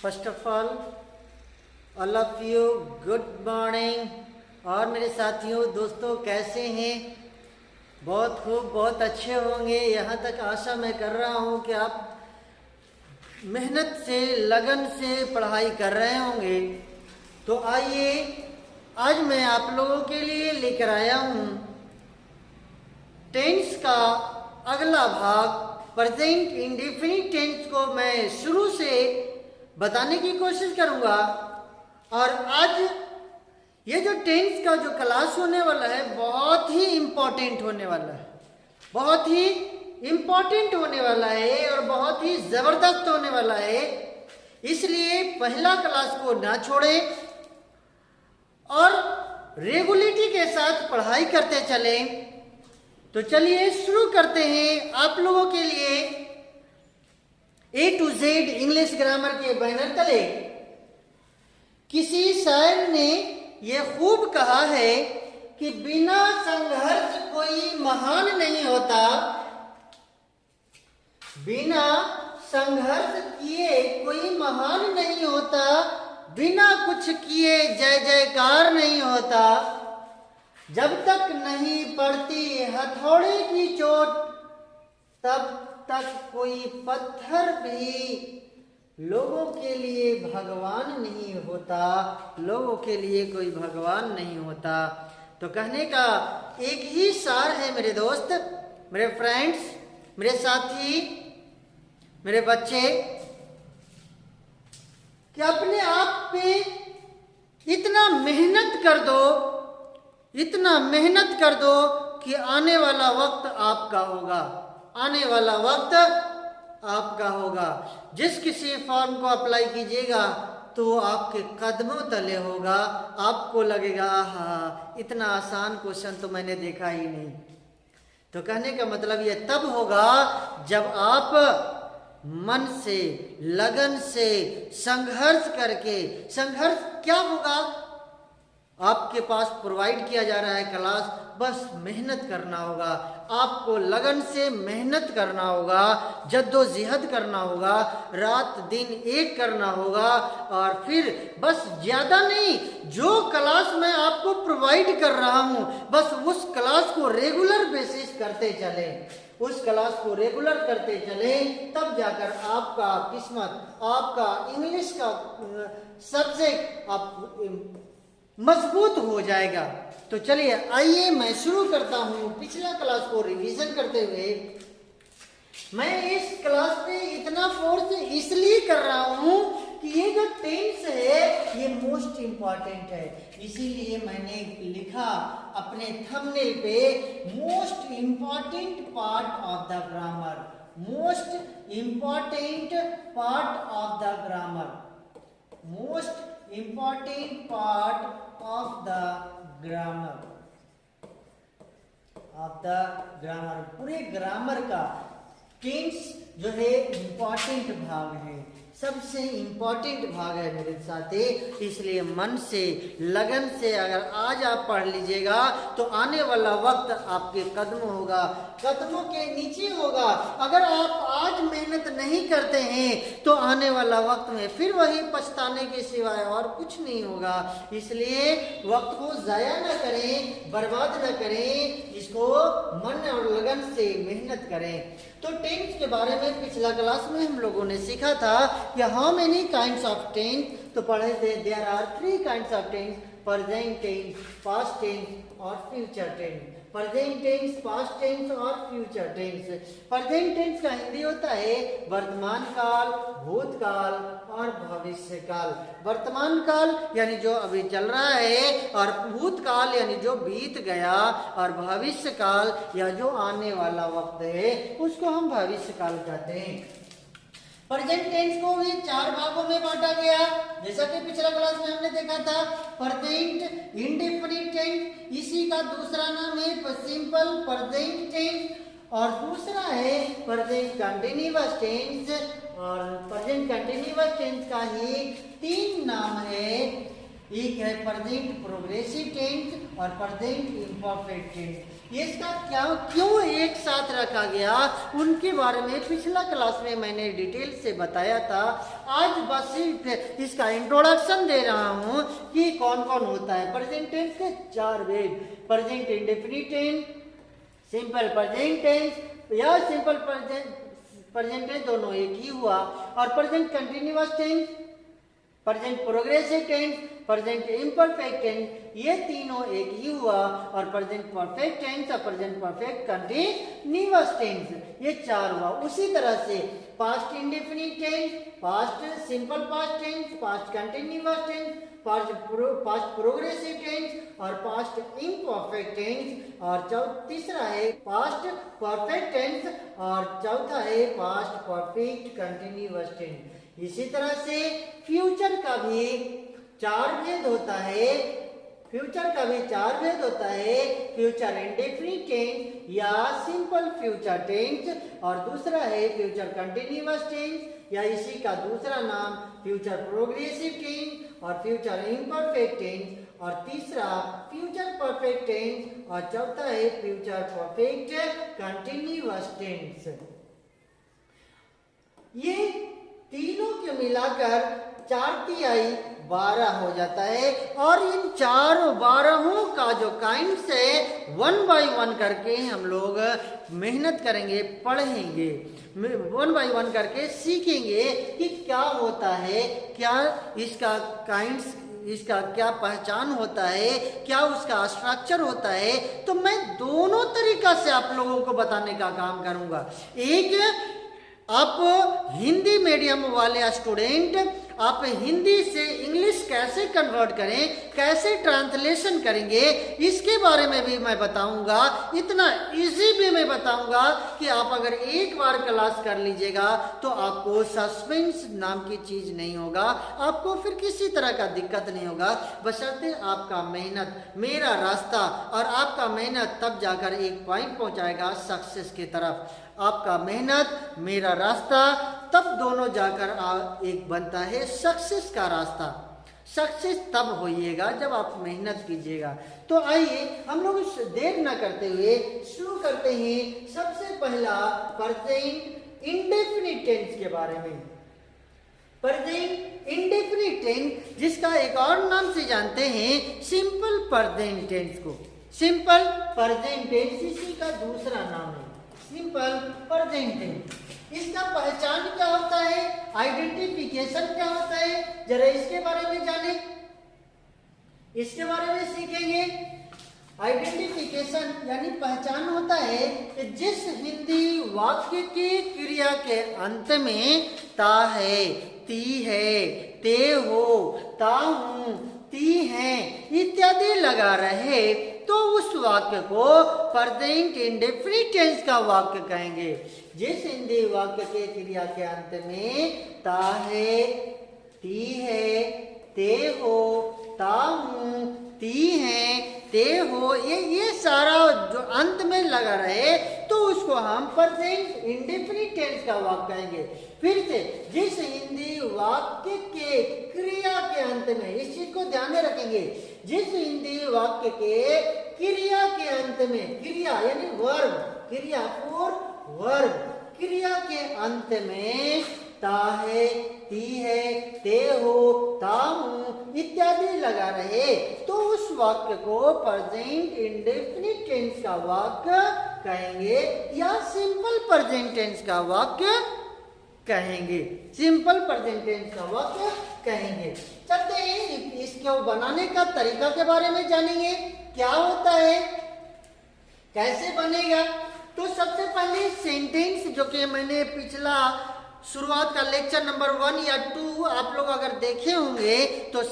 First of all of you good morning. और मेरे साथियों दोस्तों कैसे हैं? बहुत खूब, बहुत अच्छे होंगे। यहाँ तक आशा मैं कर रहा हूँ कि आप मेहनत से लगन से पढ़ाई कर रहे होंगे। तो आइए आज मैं आप लोगों के लिए लेकर आया हूँ टेंस का अगला भाग। प्रेजेंट इंडेफिनिट टेंस को मैं शुरू से बताने की कोशिश करूंगा। और आज ये जो टेंस का जो क्लास होने वाला है बहुत ही इम्पोर्टेंट होने वाला है, बहुत ही इम्पोर्टेंट होने वाला है और बहुत ही ज़बरदस्त होने वाला है। इसलिए पहला क्लास को ना छोड़ें और रेगुलरिटी के साथ पढ़ाई करते चलें। तो चलिए शुरू करते हैं आप लोगों के लिए A to Z English grammar के बैनर तले। किसी शायर ने यह खूब कहा है कि बिना संघर्ष कोई महान नहीं होता, बिना संघर्ष किए कोई महान नहीं होता, बिना कुछ किए जय जयकार नहीं होता, जब तक नहीं पड़ती हथौड़े की चोट तब तक कोई पत्थर भी लोगों के लिए भगवान नहीं होता, लोगों के लिए कोई भगवान नहीं होता। तो कहने का एक ही सार है मेरे दोस्त, मेरे फ्रेंड्स, मेरे साथी, मेरे बच्चे, कि अपने आप पे इतना मेहनत कर दो, इतना मेहनत कर दो कि आने वाला वक्त आपका होगा, आने वाला वक्त आपका होगा। जिस किसी फॉर्म को अप्लाई कीजिएगा तो आपके कदमों तले होगा, आपको लगेगा हाँ इतना आसान क्वेश्चन तो मैंने देखा ही नहीं। तो कहने का मतलब ये तब होगा जब आप मन से, लगन से, संघर्ष करके, संघर्ष क्या होगा? आपके पास प्रोवाइड किया जा रहा है क्लास, बस मेहनत करना होगा, आपको लगन से मेहनत करना होगा, जद्दोजहद करना होगा, रात दिन एक करना होगा। और फिर बस ज़्यादा नहीं, जो क्लास मैं आपको प्रोवाइड कर रहा हूँ बस उस क्लास को रेगुलर बेसिस करते चलें, उस क्लास को रेगुलर करते चलें, तब जाकर आपका किस्मत, आपका इंग्लिश का सब्जेक्ट आप मजबूत हो जाएगा। तो चलिए आइए मैं शुरू करता हूँ पिछला क्लास को रिवीजन करते हुए। मैं इस क्लास पे इतना फोर्स इसलिए कर रहा हूँ कि ये जो टेंस है ये मोस्ट इम्पॉर्टेंट है, इसीलिए मैंने लिखा अपने थंबनेल पे most important part of the grammar, most important part of the grammar, most important part of the grammar, of the grammar। पूरे ग्रामर का टेंस जो है इम्पॉर्टेंट भाग है, सबसे इम्पॉर्टेंट भाग है मेरे साथी। इसलिए मन से, लगन से अगर आज आप पढ़ लीजिएगा तो आने वाला वक्त आपके कदमों होगा, कदमों के नीचे होगा। अगर आप आज मेहनत नहीं करते हैं तो आने वाला वक्त में फिर वही पछताने के सिवाय और कुछ नहीं होगा। इसलिए वक्त को जाया न करें, बर्बाद न करें, इसको मन और लगन से मेहनत करें। तो टेंस के बारे में पिछला क्लास में हम लोगों ने सीखा था कि how many kinds of tense. तो पढ़े थे there are 3 kinds of tense, present tense, past tense और future tense. Present tense, past tense और फ्यूचर टेंस। प्रेजेंट टेंस का हिंदी होता है वर्तमान काल, भूतकाल और भविष्य काल। वर्तमान काल यानी जो अभी चल रहा है, और भूतकाल यानी जो बीत गया, और भविष्य काल या जो आने वाला वक्त है उसको हम भविष्य काल कहते हैं। प्रेजेंट टेंस को भी 4 भागों में बांटा गया, जैसा कि पिछला क्लास में हमने देखा था। प्रेजेंट इंडेफिनिट टेंस, इसी का दूसरा नाम है सिंपल प्रेजेंट टेंस, और दूसरा है प्रेजेंट कंटिन्यूअस टेंस। और प्रेजेंट कंटिन्यूअस टेंस का ही 3 नाम है, एक है प्रेजेंट प्रोग्रेसिव टेंस और प्रेजेंट इम्परफेक्ट टेंस। इसका क्या क्यों एक साथ रखा गया, उनके बारे में पिछला क्लास में मैंने डिटेल से बताया था। आज बस सिर्फ इसका इंट्रोडक्शन दे रहा हूं कि कौन कौन होता है। प्रेजेंट टेंस के 4 वेद, present indefinite tense, simple present tense या सिंपल प्रेजेंट टेंस दोनों एक ही हुआ, और present continuous tense, present progressive tense, present imperfect tense, ये तीनों एक ही हुआ, और प्रेजेंट परफेक्ट टेंस और प्रेजेंट परफेक्ट कंटिन्यूअस टेंस, ये 4 हुआ। उसी तरह से past indefinite tense, past simple past tense, past continuous tense, past progressive tense और पास्ट इम्परफेक्ट टेंस, और तीसरा है पास्ट परफेक्ट टेंस, और चौथा है पास्ट परफेक्ट कंटिन्यूअस टेंस। इसी तरह से फ्यूचर का भी 4 भेद होता है। फ्यूचर का भी 4 भेद होता है, फ्यूचर इंडेफिनिट टेंस या सिंपल फ्यूचर टेंस, और दूसरा है फ्यूचर कंटिन्यूअस टेंस या इसी का दूसरा नाम फ्यूचर प्रोग्रेसिव टेंस और फ्यूचर इम्परफेक्ट टेंस, और तीसरा फ्यूचर परफेक्ट टेंस, और चौथा है फ्यूचर परफेक्ट कंटिन्यूअस टेंस। ये तीनों के मिलाकर 4 तिहाई 12 हो जाता है, और इन 12 का जो काइंड्स है 1 बाय 1 करके हम लोग मेहनत करेंगे, पढ़ेंगे, 1 बाय 1 करके सीखेंगे कि क्या होता है, क्या इसका काइंड्स, इसका क्या पहचान होता है, क्या उसका स्ट्रक्चर होता है। तो मैं दोनों तरीका से आप लोगों को बताने का काम करूंगा। एक, आप हिंदी मीडियम वाले स्टूडेंट, आप हिंदी से इंग्लिश कैसे कन्वर्ट करें, कैसे ट्रांसलेशन करेंगे, इसके बारे में भी मैं बताऊंगा। इतना इजी भी मैं बताऊंगा कि आप अगर एक बार क्लास कर लीजिएगा तो आपको सस्पेंस नाम की चीज नहीं होगा, आपको फिर किसी तरह का दिक्कत नहीं होगा, बशर्ते आपका मेहनत, मेरा रास्ता और आपका मेहनत तब जाकर एक पॉइंट पहुंचाएगा सक्सेस की तरफ। आपका मेहनत, मेरा रास्ता, तब दोनों जाकर एक बनता है सक्सेस का रास्ता। सक्सेस तब होइएगा जब आप मेहनत कीजिएगा। तो आइए हम लोग देर न करते हुए शुरू करते हैं। सबसे पहला प्रेजेंट इंडेफिनिट टेंस के बारे में। प्रेजेंट इंडेफिनिट टेंस, जिसका एक और नाम से जानते हैं सिंपल प्रेजेंट टेंस को। सिंपल प्रेजेंट टेंस इसी का दूसरा नाम है, सिंपल प्रेजेंट टेंस। इसका पहचान क्या होता है, आइडेंटिफिकेशन क्या होता है, जरा इसके बारे में जाने, इसके बारे में सीखेंगे। आइडेंटिफिकेशन यानी पहचान होता है कि जिस हिंदी वाक्य की क्रिया के अंत में ता है, ती है, ते हो, ता हूं, ती है इत्यादि लगा रहे तो उस वाक्य को प्रेजेंट इंडेफिनिट टेंस का वाक्य कहेंगे। जिस हिंदी वाक्य के क्रिया के अंत में ता है, ती है, ते हो, ता हूं, ती है, ते हो, ये सारा जो अंत में लगा रहे तो उसको हम प्रेजेंट इंडेफिनिट टेंस का वाक्य कहेंगे। फिर से, जिस हिंदी वाक्य के क्रिया के अंत में, इस चीज को ध्यान में रखेंगे, जिस हिंदी वाक्य के क्रिया के अंत में, क्रिया यानी वर्ब, क्रिया फॉर वर्ब, क्रिया के अंत में ता है, ती है, ते हो, ता हूं इत्यादि लगा रहे तो उस वाक्य को प्रेजेंट इंडेफिनिट टेंस का वाक्य कहेंगे या सिंपल प्रेजेंट टेंस का वाक्य कहेंगे। सिंपल प्रेजेंट टेंस का वाक्य कहेंगे। चलते हैं इसको बनाने का तरीका के बारे में जानेंगे, क्या होता है, कैसे बनेगा। तो सबसे पहले सेंटेंस, जो कि मैंने पिछला शुरुआत का लेक्चर नंबर 1 या 2 आप लोग अगर देखे होंगे तो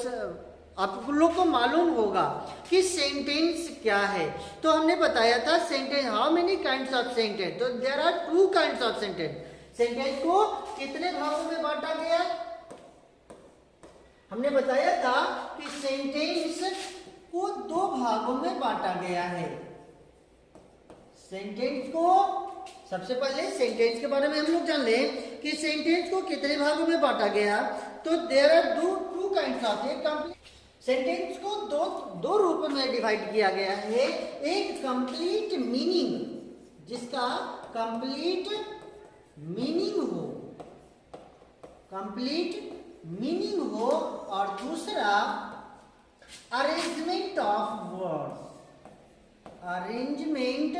आप लोग को मालूम होगा कि सेंटेंस क्या है। तो हमने बताया था sentence, how many kinds of sentence, तो there are 2 kinds of sentence. Sentence को कितने भागों में बांटा गया, हमने बताया था कि सेंटेंस को 2 भागों में बांटा गया है। सेंटेंस को, सबसे पहले सेंटेंस के बारे में हम लोग जान लें कि सेंटेंस को कितने भागों में बांटा गया। तो there are 2 kinds of, sentence को दो रूप में डिवाइड किया गया है। एक कंप्लीट मीनिंग, जिसका कंप्लीट मीनिंग हो, कंप्लीट मीनिंग हो, और दूसरा arrangement of words, arrangement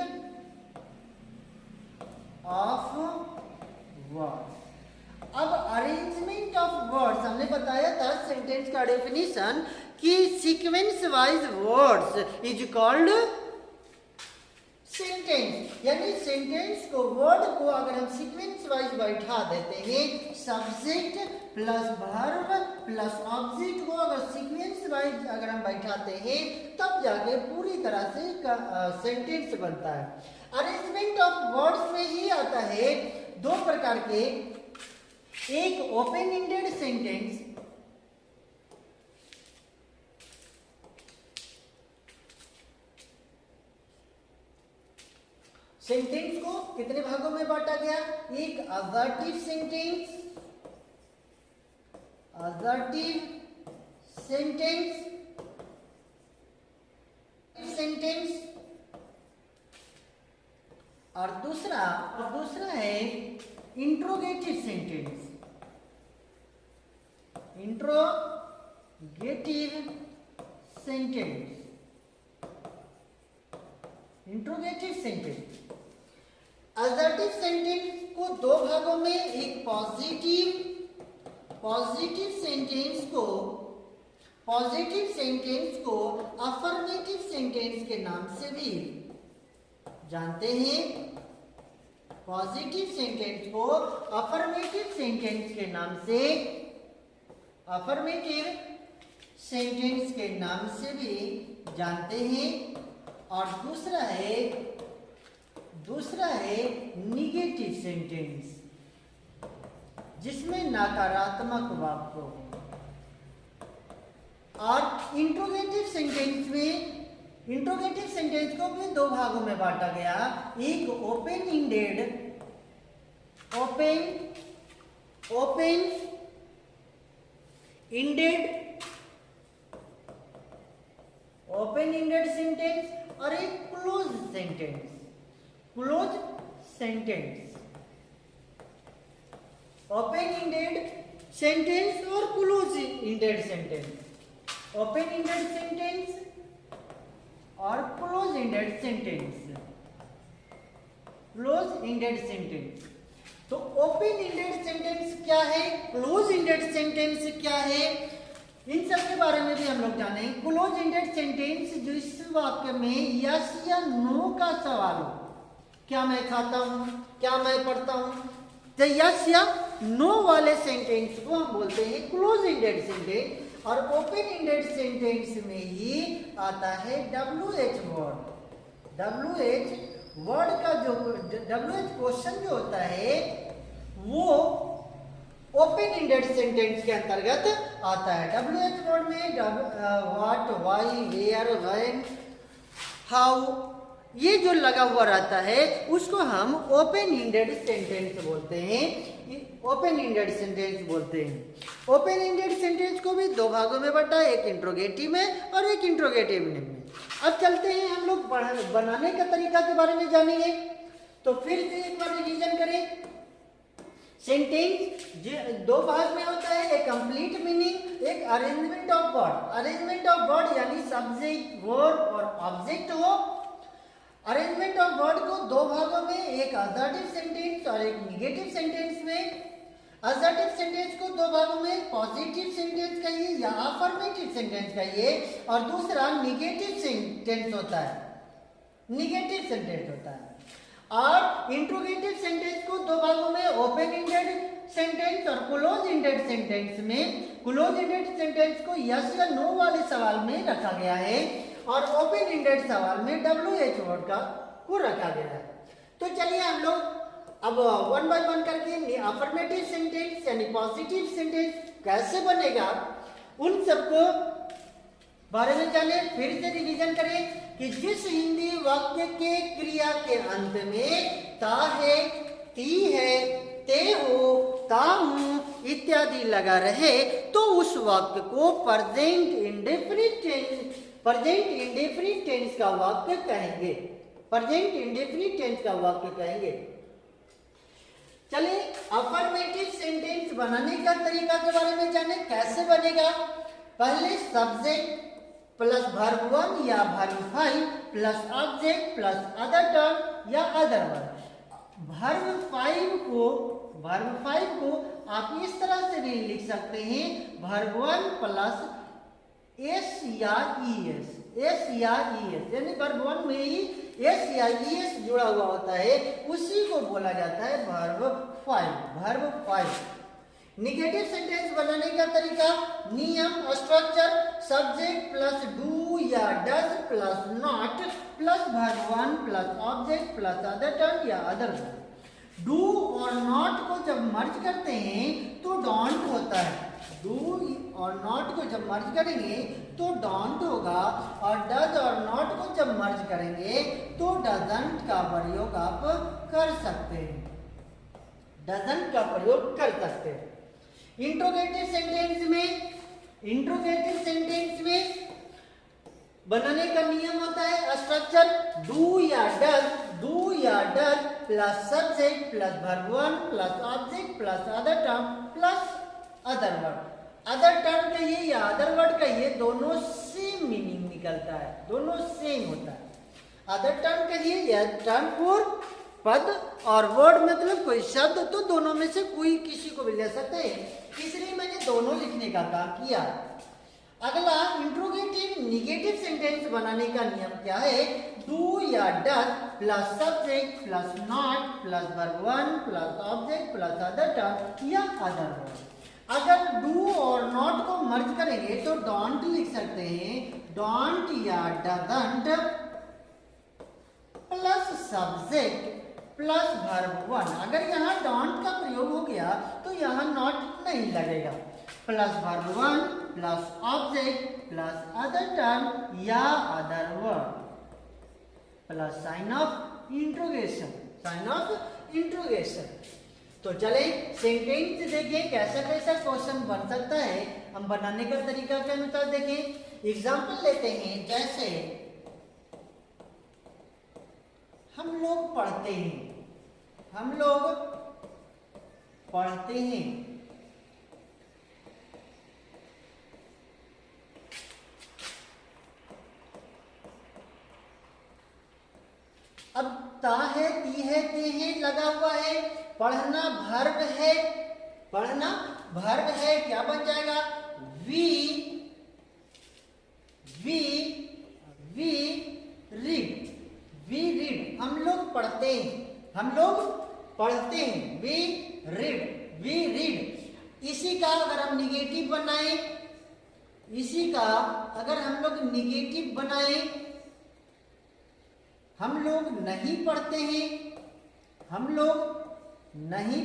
of words. अब अरेंजमेंट ऑफ वर्ड्स हमने बताया था सेंटेंस का डेफिनेशन कि sequence wise words is called sentence. यानी सेंटेंस को, वर्ड को अगर हम सीक्वेंस वाइज बैठा देते हैं, subject plus verb plus object को अगर सीक्वेंस वाइज अगर हम बैठाते हैं, तब जाके पूरी तरह से सेंटेंस बनता है। अरेंजमेंट ऑफ वर्ड्स में ही आता है दो प्रकार के, एक ओपन एंडेड सेंटेंस, सेंटेंस को कितने भागों में बांटा गया, एक assertive sentence, assertive sentence, sentence, और दूसरा है interrogative sentence, interrogative sentence, interrogative sentence. Assertive sentence को दो भागों में, एक पॉजिटिव सेंटेंस को अफर्मेटिव सेंटेंस के नाम से भी जानते हैं। पॉजिटिव सेंटेंस को अफर्मेटिव सेंटेंस के नाम से, अफर्मेटिव सेंटेंस के नाम से भी जानते हैं। और दूसरा है निगेटिव सेंटेंस, जिसमें नकारात्मक वाक्य हो। और इंट्रोगेटिव सेंटेंस को भी दो भागों में बांटा गया, एक ओपन इंडेड सेंटेंस और एक close sentence. Open ended sentence और close ended sentence, open ended sentence और close ended sentence, close ended sentence. तो ओपन इंडेड सेंटेंस क्या है, क्लोज इंडेड सेंटेंस क्या है, इन सब के बारे में भी हम लोग जाने। क्लोज इंडेड सेंटेंस जिस वाक्य में यस या नो का सवाल हो, क्या मैं खाता हूं, क्या मैं पढ़ता हूं, तो यस या नो वाले सेंटेंस को हम बोलते हैं क्लोज इंडेड सेंटेंस। और ओपन इंडेड सेंटेंस में ही आता है WH वर्ड। WH वर्ड का जो WH क्वेश्चन जो होता है वो ओपन इंडेड सेंटेंस के अंतर्गत आता है। WH वर्ड में what, why, where, when, how, ये जो लगा हुआ रहता है उसको हम ओपन इंडेड सेंटेंस बोलते हैं, ओपन इंडेड सेंटेंस बोलते हैं। ओपन इंडेड सेंटेंस को भी दो भागों में बांटा, एक इंट्रोगेटिव में और एक इंट्रोगेटिव में। अब चलते हैं हम लोग बनाने का तरीका के बारे में जानेंगे। तो फिर से एक बार रिवीजन करें। सेंटेंस दो भाग में होता है, एक कंप्लीट मीनिंग, एक arrangement of word. Arrangement of word यानी सब्जेक्ट, वर्ब और ऑब्जेक्ट हो। अरेंजमेंट ऑफ वर्ड को दो भागों में, एक असर्टिव सेंटेंस और एक निगेटिव सेंटेंस में। असर्टिव सेंटेंस को दो भागों में, पॉजिटिव सेंटेंस कहिए या अफर्मेटिव सेंटेंस कहिए, और दूसरा निगेटिव सेंटेंस होता है, निगेटिव सेंटेंस होता है। और इंट्रोगेटिव सेंटेंस को दो भागों में, ओपन इंडेड सेंटेंस और क्लोज इंडेड सेंटेंस में। क्लोज इंडेड सेंटेंस को यस या नो वाले सवाल में रखा गया है और ओपन इंडेड सवाल में WH वर्ड को रखा गया है। तो चलिए हम लोग अब वन बाय वन करके अफर्मेटिव सेंटेंस यानी पॉजिटिव सेंटेंस कैसे बनेगा उन सबको बारे में जाने। फिर से रिवीजन करें कि जिस हिंदी वाक्य के क्रिया के अंत में ता है, ती है, ते हो, ता हूं, इत्यादि लगा रहे तो उस वाक्य को प्रेजेंट इंडेफिनिट टेंस का वाक्य कहेंगे। प्रेजेंट इंडेफिनिट टेंस का वाक्य कहेंगे। चलिए अफर्मेटिव सेंटेंस बनाने का तरीका के बारे में जाने, कैसे बनेगा। पहले सब्जेक्ट प्लस वर्ब 1 या verb 5 plus object plus other term या अदर वर्ब। वर्ब 5 को आप इस तरह से नहीं लिख सकते हैं, वर्ब 1 प्लस एस या ईएस, यानी वर्ब 1 में ही एस या ईएस जुड़ा हुआ होता है, उसी को बोला जाता है वर्ब 5। निगेटिव सेंटेंस बनाने का तरीका, नियम, स्ट्रक्चर, सब्जेक्ट प्लस डू या does plus not plus verb 1 plus object plus other term या अदर वर्ब। डू और नॉट को जब मर्ज करते हैं तो डोंट होता है। डू और नॉट को जब मर्ज करेंगे तो डोंट होगा, और डज और नॉट को जब मर्ज करेंगे तो डजंट का प्रयोग आप कर सकते हैं, डजंट का प्रयोग कर सकते हैं। इंट्रोगेटिव सेंटेंस में बनाने का नियम होता है स्ट्रक्चर, डू या does plus subject plus verb 1 plus object plus other term plus other word. Other term कहिए या अदर वर्ड कहिए, दोनों सेम मीनिंग निकलता है, दोनों सेम होता है। अदर टर्म कहिए या टर्म फॉर पद, और वर्ड मतलब कोई शब्द, तो दोनों में से कोई किसी को भी ले सकते हैं, इसलिए मैंने दोनों लिखने का काम किया। अगला इंट्रोगेटिव निगेटिव सेंटेंस बनाने का नियम क्या है, डू या does plus subject plus not plus verb 1 plus object plus other term या अदर वर्ड। अगर डू और नॉट को मर्ज करेंगे तो डोंट लिख सकते हैं, डोंट या doesn't plus subject plus verb 1। अगर यहाँ डोंट का प्रयोग हो गया तो यहाँ नॉट नहीं लगेगा, plus verb 1 plus object plus other term या other verb plus sign of interrogation. तो चले सेंटेंस देखें कैसा कैसा क्वेश्चन बन सकता है, हम बनाने का तरीका के अनुसार देखें। एग्जाम्पल लेते हैं, जैसे हम लोग पढ़ते हैं, अब ता है, ती है, ते है लगा हुआ है, पढ़ना भर्ब है, क्या बन जाएगा, वी रीड। हम लोग पढ़ते हैं, वी रीड। इसी का अगर हम निगेटिव बनाएं, हम लोग नहीं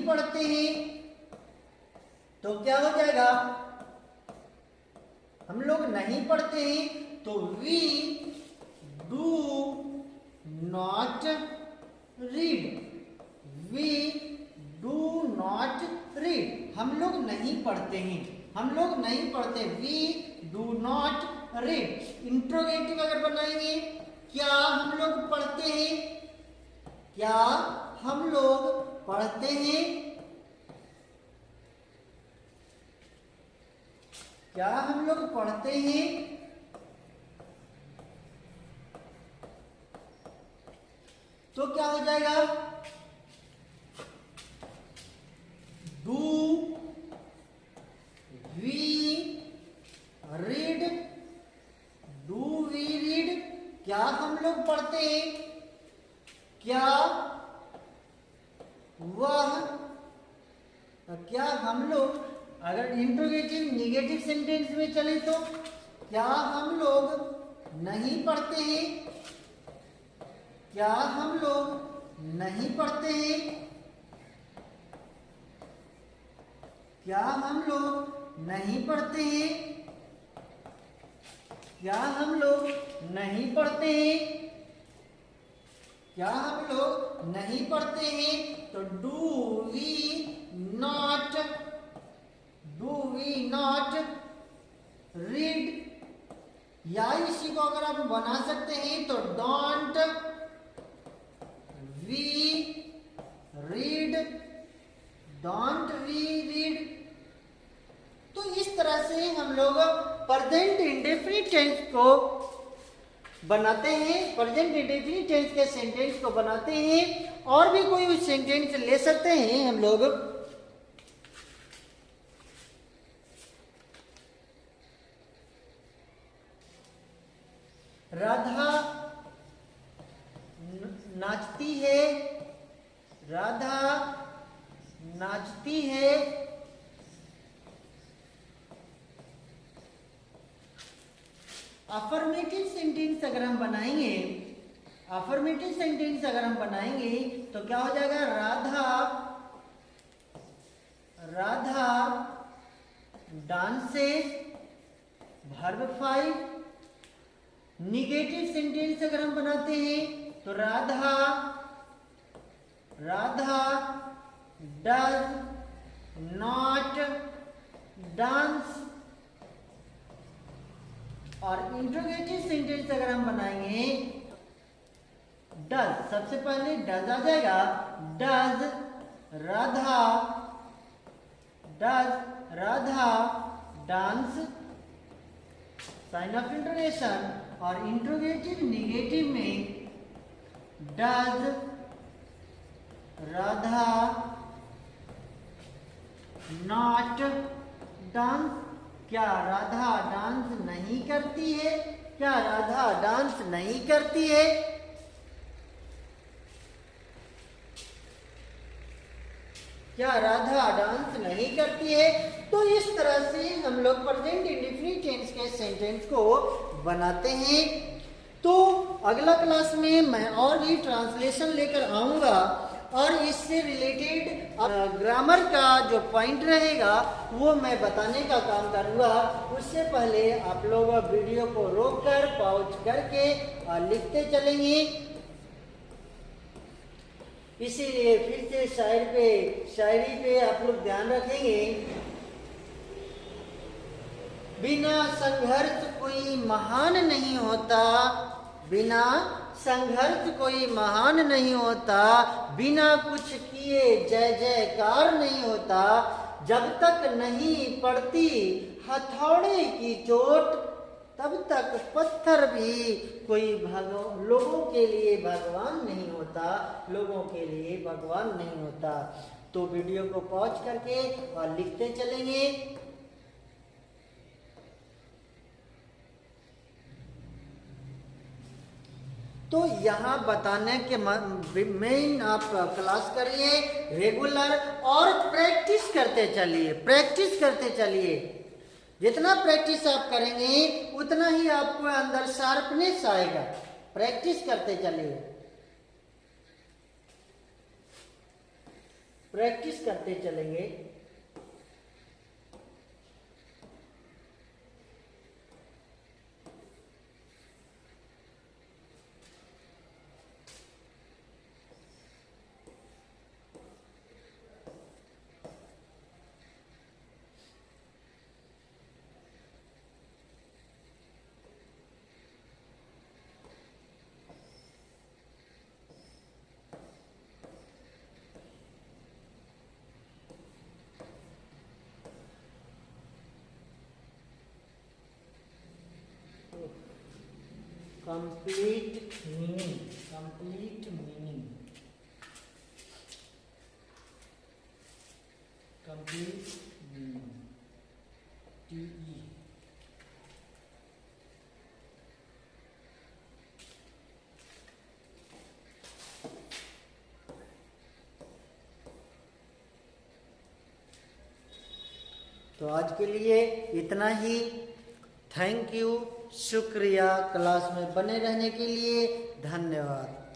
पढ़ते हैं, तो क्या हो जाएगा, हम लोग नहीं पढ़ते हैं तो वी डू नॉट रीड, हम लोग नहीं पढ़ते, we do not read. Interrogative अगर बनाएंगे, क्या हम लोग पढ़ते हैं, क्या हम लोग पढ़ते हैं, तो क्या हो जाएगा, डू वी रीड, क्या हम लोग पढ़ते हैं, क्या हम लोग, अगर इंट्रोगेटिव निगेटिव सेंटेंस में चले तो क्या हम लोग नहीं पढ़ते हैं, क्या हम लोग नहीं पढ़ते हैं, क्या हम लोग नहीं पढ़ते हैं, क्या हम लोग नहीं पढ़ते हैं, क्या हम लोग नहीं पढ़ते हैं, तो डू वी नॉट या इसी को अगर आप बना सकते हैं तो don't we read, don't we read. तो इस तरह से हम लोग प्रेजेंट इंडेफिनिट टेंस को बनाते हैं, प्रेजेंट इंडेफिनिट टेंस के सेंटेंस को बनाते हैं। और भी कोई सेंटेंस ले सकते हैं हम लोग। राधा नाचती है, राधा नाचती है। अफर्मेटिव सेंटेंस अगर हम बनाएंगे, अफर्मेटिव सेंटेंस अगर हम बनाएंगे तो क्या हो जाएगा? Radha dances, verb 5। Negative sentence अगर हम बनाते हैं तो राधा डज नॉट डांस। और इंट्रोगेटिव सेंटेंस अगर हम बनाएंगे, डज, सबसे पहले डज आ जाएगा। Does Radha dance, sign of interrogation. और इंट्रोगेटिव निगेटिव में डज राधा नॉट डांस। क्या राधा डांस नहीं करती है? क्या राधा डांस नहीं करती है? क्या राधा डांस नहीं करती है? तो इस तरह से हम लोग प्रेजेंट इंडेफिनिट टेंस के सेंटेंस को बनाते हैं। तो अगला क्लास में मैं और भी ट्रांसलेशन लेकर आऊंगा और इससे रिलेटेड ग्रामर का जो पॉइंट रहेगा वो मैं बताने का काम करूंगा। उससे पहले आप लोग वीडियो को रोककर पॉज करके और लिखते चलेंगे। इसीलिए फिर से शायरी पे आप लोग ध्यान रखेंगे। बिना संघर्ष कोई महान नहीं होता, बिना संघर्ष कोई महान नहीं होता, बिना कुछ किए जय जयकार नहीं होता। जब तक नहीं पड़ती हथौड़े की चोट, तब तक पत्थर भी कोई लोगों के लिए भगवान नहीं होता, लोगों के लिए भगवान नहीं होता। तो वीडियो को पॉज करके और लिखते चलेंगे। तो यहाँ बताने के मेन आप क्लास करिए रेगुलर और प्रैक्टिस करते चलिए, प्रैक्टिस करते चलिए। जितना प्रैक्टिस आप करेंगे उतना ही आपको अंदर शार्पनेस आएगा। प्रैक्टिस करते चलिए, प्रैक्टिस करते चलेंगे। Complete meaning, complete meaning, complete meaning, TE। तो आज के लिए इतना ही। थैंक यू, शुक्रिया। क्लास में बने रहने के लिए धन्यवाद।